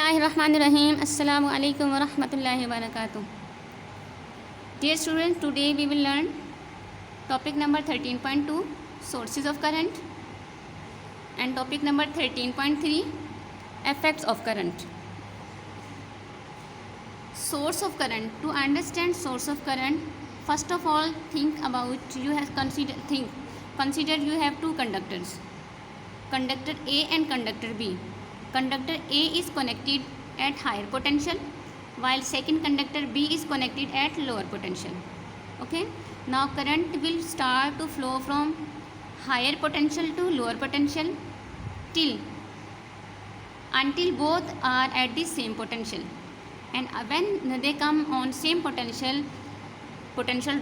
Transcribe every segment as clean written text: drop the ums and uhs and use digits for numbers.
Bismillahirrahmanirrahim. Assalamu alaikum wa rahmatullahi wa barakatuh. Dear students, today we will learn topic number 13.2 sources of current and topic number 13.3 effects of current. Source of current. To understand source of current, first of all consider you have two conductors, conductor A and conductor B. Conductor A is connected at higher potential while second conductor B is connected at lower potential. Okay, now current will start to flow from higher potential to lower potential until both are at the same potential, and when they come on same potential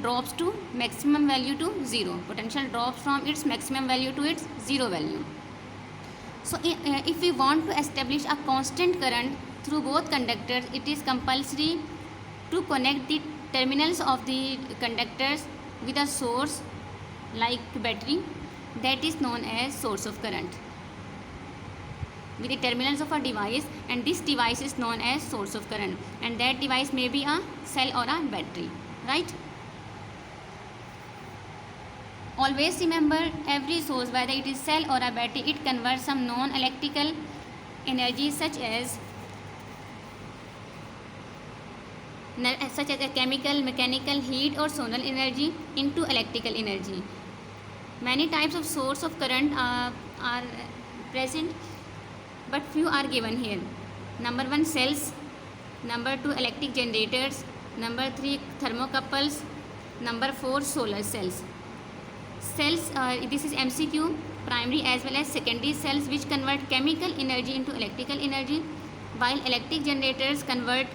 drops to maximum value to 0. Potential drops from its maximum value to its 0 value. So if we want to establish a constant current through both conductors, it is compulsory to connect the terminals of the conductors with a source like battery, that is known as source of current, with the terminals of a device, and this device is known as source of current, and that device may be a cell or a battery, right? Always remember, every source, whether it is cell or a battery, it converts some non-electrical energy such as a chemical, mechanical, heat or zonal energy into electrical energy. Many types of source of current are present, but few are given here. Number 1, cells. Number 2, electric generators. Number 3, thermocouples. Number 4, solar cells. Cells, this is MCQ, primary as well as secondary cells, which convert chemical energy into electrical energy, while electric generators convert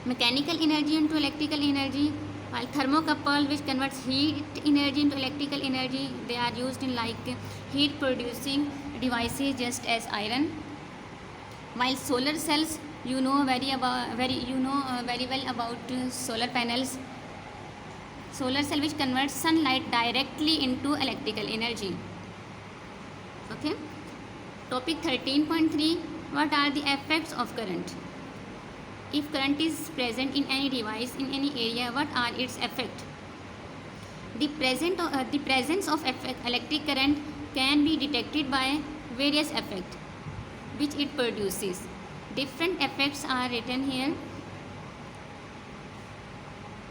mechanical energy into electrical energy, while thermocouple, which converts heat energy into electrical energy. They are used in like heat producing devices just as iron. While solar cells, you know very well about solar panels. Solar cell which converts sunlight directly into electrical energy. Okay. Topic 13.3. What are the effects of current? If current is present in any device in any area, what are its effects? The presence of electric current can be detected by various effects which it produces. Different effects are written here: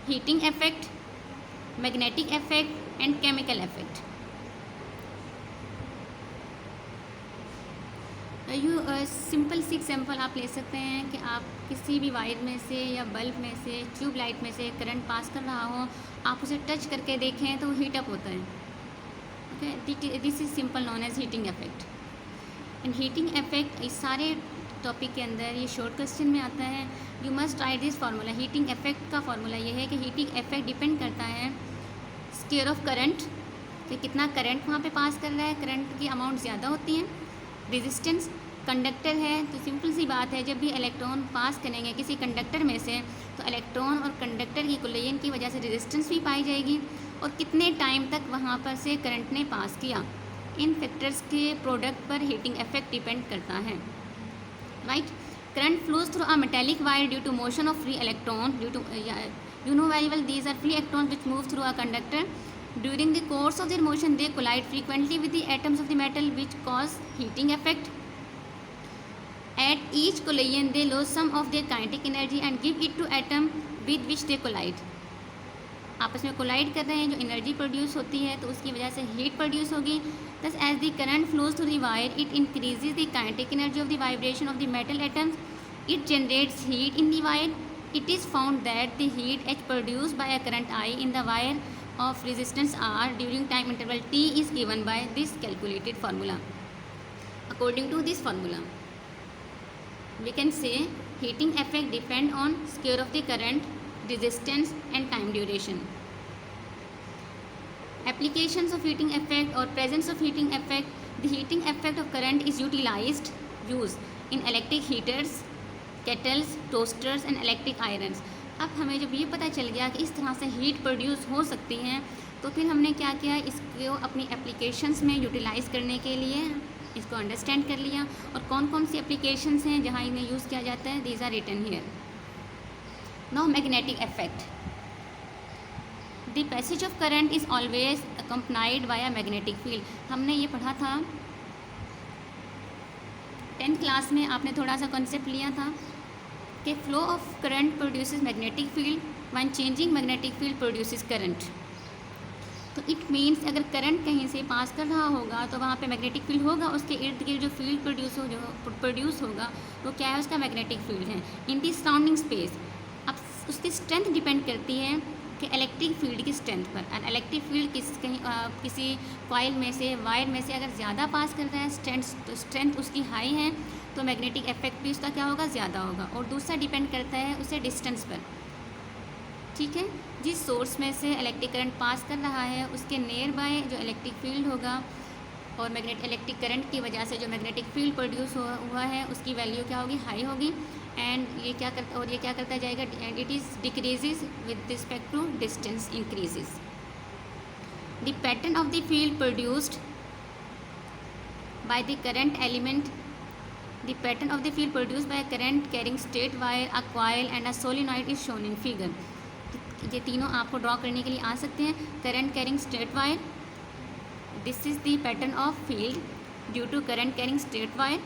heating effect, magnetic effect and chemical effect. Simple सी example आप ले सकते हैं कि आप किसी भी wire में से या बल्ब में से, ट्यूब लाइट में से करंट पास कर रहा हो, आप उसे टच करके देखें तो वो हीटअप होता है. Okay, this is simple known as heating effect. And heating effect इस सारे टॉपिक के अंदर ये शॉर्ट क्वेश्चन में आता है. You must write this formula. Heating effect का फार्मूला ये है कि हीटिंग इफेक्ट डिपेंड करता है स्क्वायर ऑफ करंट, कि कितना करंट वहाँ पे पास कर रहा है. करंट की अमाउंट ज़्यादा होती है. रेजिस्टेंस, कंडक्टर है तो सिंपल सी बात है, जब भी इलेक्ट्रॉन पास करेंगे किसी कंडक्टर में से तो इलेक्ट्रॉन और कंडक्टर की कोलिजन की वजह से रेजिस्टेंस भी पाई जाएगी, और कितने टाइम तक वहाँ पर से करंट ने पास किया. इन फैक्टर्स के प्रोडक्ट पर हीटिंग इफेक्ट डिपेंड करता है. Right? Current flows through a metallic wire due to motion of free electron. You know very well, these are free electrons which move through a conductor. During the course of their motion, they collide frequently with the atoms of the metal, which cause heating effect. At each collision, they lose some of their kinetic energy and give it to atom with which they collide. आपस में collide कर रहे हैं, जो energy produce होती है तो उसकी वजह से हीट प्रोड्यूस होगी. Thus, as the current flows through the wire, it increases the kinetic energy of the vibration of the metal atoms. It generates heat in the wire. It is found that the heat H produced by a current I in the wire of resistance R during time interval T is given by this calculated formula. According to this formula, we can say heating effect depend on square of the current, resistance and time duration. Applications of heating effect or presence of heating effect. The heating effect of current is used in electric heaters, kettles, toasters and electric irons. अब हमें जब ये पता चल गया कि इस तरह से हीट प्रोड्यूस हो सकती हैं, तो फिर हमने क्या किया, इसको अपनी एप्लीकेशंस में यूटिलाइज़ करने के लिए इसको अंडरस्टैंड कर लिया। और कौन कौन सी एप्लीकेशंस हैं जहाँ इन्हें यूज़ किया जाता है, these are written here. Now magnetic effect. The passage of current is always accompanied by a magnetic field. हमने ये पढ़ा था 10th क्लास में, आपने थोड़ा सा कॉन्सेप्ट लिया था कि flow of current produces magnetic field, when changing magnetic field produces current. तो इट मीन्स अगर करंट कहीं से पास कर रहा होगा तो वहाँ पे मैग्नेटिक फील्ड होगा, उसके इर्द गिर्द जो फील्ड प्रोड्यूस होगा वो क्या है, उसका मैग्नेटिक फील्ड है इन दी सराउंडिंग स्पेस। अब उसकी स्ट्रेंथ डिपेंड करती है कि इलेक्ट्रिक फील्ड की स्ट्रेंथ पर। और इलेक्ट्रिक फील्ड किसी कॉइल में से, वायर में से अगर ज़्यादा पास कर रहा है, स्ट्रेंथ उसकी हाई है, तो मैग्नेटिक इफेक्ट भी उसका क्या होगा, ज़्यादा होगा। और दूसरा डिपेंड करता है उससे डिस्टेंस पर, ठीक है। जिस सोर्स में से इलेक्ट्रिक करंट पास कर रहा है उसके नियर बाय जो इलेक्ट्रिक फील्ड होगा और इलेक्ट्रिक करंट की वजह से जो मैग्नेटिक फील्ड प्रोड्यूस हुआ है उसकी वैल्यू क्या होगी, हाई होगी। एंड ये क्या करता जाएगा, and it is decreases with respect to distance increases. The pattern of the field produced by the current element, the pattern of the field produced by current carrying straight wire, a coil and a solenoid is shown in figure. ये तीनों आपको draw करने के लिए आ सकते हैं। Current carrying straight wire, this is the pattern of field due to current carrying straight wire.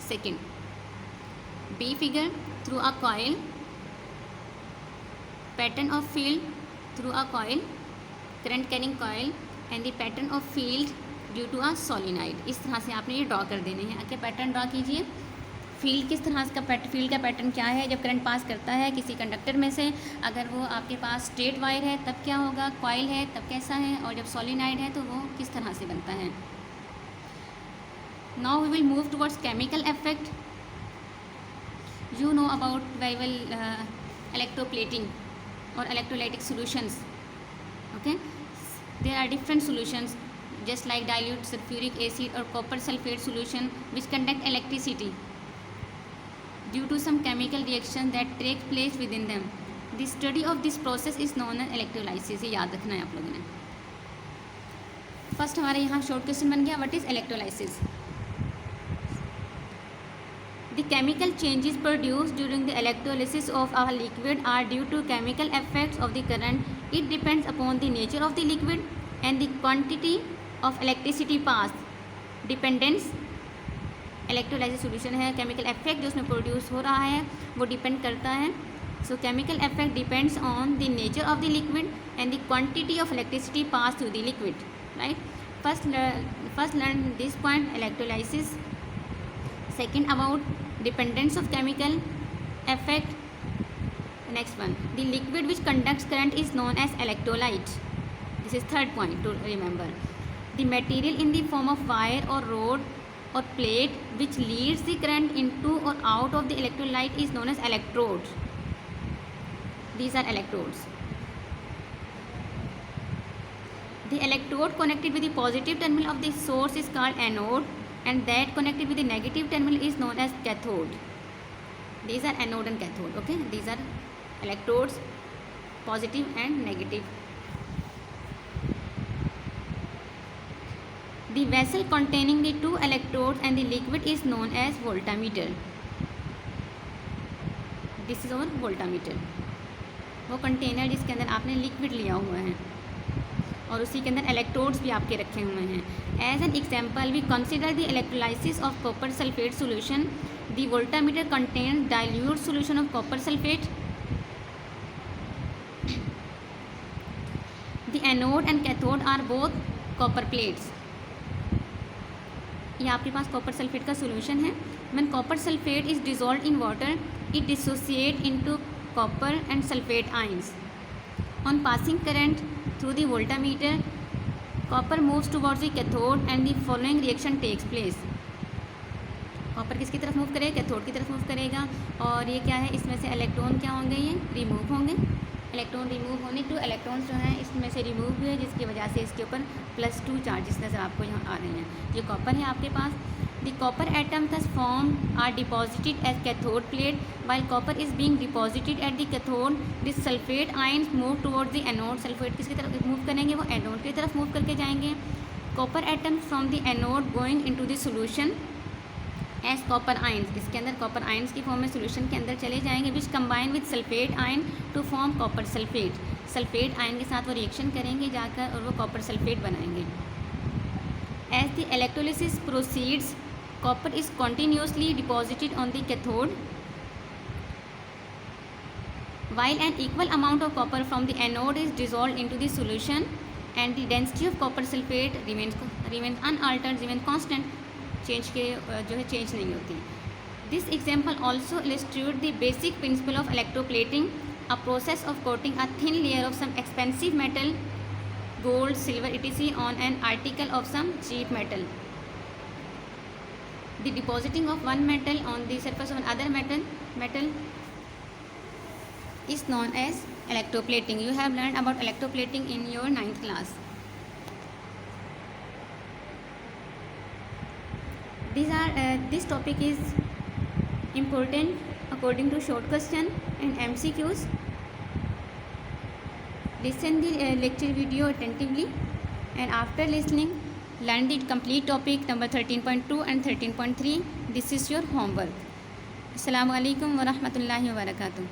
Second, B figure, through a coil, pattern of field through a coil, current carrying coil and the pattern of field due to a solenoid. इस तरह से आपने ये draw कर देने हैं। आगे pattern draw कीजिए। फील्ड किस तरह का, फील्ड का पैटर्न क्या है, जब करंट पास करता है किसी कंडक्टर में से, अगर वो आपके पास स्ट्रेट वायर है तब क्या होगा, कॉइल है तब कैसा है, और जब सोलेनॉइड है तो वो किस तरह से बनता है। Now we will move towards chemical effect. You know about very well electroplating or electrolytic solutions. Okay, there are different solutions just like dilute sulfuric acid or copper sulfate solution which conduct electricity due to some chemical reaction that take place within them. The study of this process is known as electrolysis. ये याद रखना है आप लोगों ने। First हमारे यहाँ short question बन गया, what is electrolysis. The chemical changes produced during the electrolysis of a liquid are due to chemical effects of the current. It depends upon the nature of the liquid and the quantity of electricity passed. Dependence, electrolysis solution है, chemical effect जो उसमें produce हो रहा है वो depend करता है। So chemical effect depends on the nature of the liquid and the quantity of electricity passed through the liquid. Right? First learn this point, electrolysis. Second, about dependence of chemical effect. Next one, the liquid which conducts current is known as electrolyte. This is third point to remember. The material in the form of wire or rod or plate which leads the current into or out of the electrolyte is known as electrode. These are electrodes. The electrode connected with the positive terminal of the source is called anode, and that connected with the negative terminal is known as cathode. These are anode and cathode. Okay, these are electrodes, positive and negative. The vessel containing the two electrodes and the liquid is known as voltmeter. This is our voltmeter. वो container जिसके अंदर आपने liquid लिया हुआ है और उसी के अंदर इलेक्ट्रोड्स भी आपके रखे हुए हैं। As an example we consider the electrolysis of copper sulphate solution. The voltameter contains dilute solution of copper sulphate. The anode and cathode are both copper plates. ये आपके पास कॉपर सल्फेट का सोल्यूशन है। When copper sulphate is dissolved in water it dissociate into copper and sulfate ions. On passing current through the voltmeter, copper moves towards the cathode and the following reaction takes place. Copper किसकी तरफ move करेगा, cathode की तरफ move करेगा। और ये क्या है, इसमें से इलेक्ट्रॉन क्या होंगे, ये रिमूव होंगे। इलेक्ट्रॉन रिमूव होने टू इलेक्ट्रॉन्स जो हैं इसमें से रिमूव हुए, जिसकी वजह से इसके ऊपर +2 चार्जेस नज़र आपको यहाँ आ रहे हैं। ये कॉपर है आपके पास। The copper atom thus formed are deposited as cathode plate. While copper is being deposited at the cathode, the sulfate ions move towards the anode. Sulphate किसकी तरफ मूव करेंगे, वो एनोड की तरफ मूव करके जाएंगे। Copper atom from the anode going into the solution as copper ions, इसके अंदर कॉपर आयंस की फॉर्म में सॉल्यूशन के अंदर चले जाएंगे, which combine with sulphate ion to form copper sulphate. Sulphate ion के साथ वो रिएक्शन करेंगे जाकर और वो कॉपर सल्फेट बनाएंगे। As the electrolysis proceeds, copper is continuously deposited on the cathode while an equal amount of copper from the anode is dissolved into the solution and the density of copper sulfate remains unaltered, remains constant, change के जो है change नहीं होती। This example also illustrate the basic principle of electroplating, a process of coating a thin layer of some expensive metal, gold, silver, etc. on an article of some cheap metal. The depositing of one metal on the surface of another metal is known as electroplating. You have learned about electroplating in your 9th class. This topic is important according to short question and MCQs. Listen the lecture video attentively and after listening learn the complete topic number 13.2 and 13.3. This is your homework. Assalamu alaikum wa rahmatullahi wa barakatuh.